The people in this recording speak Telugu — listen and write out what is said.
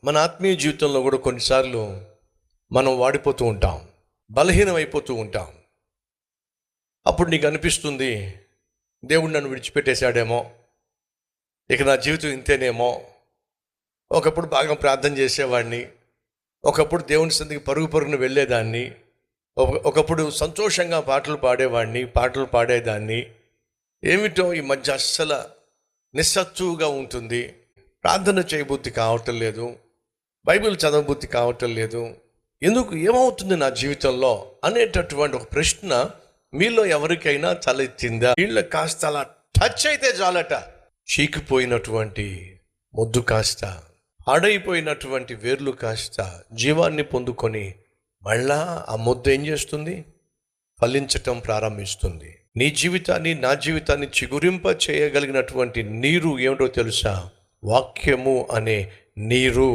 మన ఆత్మీయ జీవితంలో కూడా కొన్నిసార్లు మనం వాడిపోతూ ఉంటాం, బలహీనం అయిపోతూ ఉంటాం. అప్పుడు నీకు అనిపిస్తుంది, దేవుడు నన్ను విడిచిపెట్టేశాడేమో, ఇక నా జీవితం ఇంతేనేమో. ఒకప్పుడు బాగా ప్రార్థన చేసేవాడిని, ఒకప్పుడు దేవుని సన్నిధికి పరుగు పరుగున వెళ్ళేదాన్ని, ఒకప్పుడు సంతోషంగా పాటలు పాడేదాన్ని. ఏమిటో ఈ మధ్య అస్సలు నిస్సత్తువుగా ఉంటుంది, ప్రార్థన చేయబుద్ధి కావటం లేదు, బైబిల్ చదవబుద్ధి కావటం లేదు, ఎందుకు, ఏమవుతుంది నా జీవితంలో అనేటటువంటి ఒక ప్రశ్న మీలో ఎవరికైనా తలెత్తిందా? వీళ్ళ కాస్త అలా టచ్ అయితే చాలట, చీకిపోయినటువంటి మొద్దు కాస్త, పాడైపోయినటువంటి వేర్లు కాస్త జీవాన్ని పొందుకొని మళ్ళా ఆ మొద్దు ఏం చేస్తుంది? ఫలించటం ప్రారంభిస్తుంది. నీ జీవితాన్ని, నా జీవితాన్ని చిగురింప చేయగలిగినటువంటి నీరు ఏమిటో తెలుసా? వాక్యము అనే నీరు.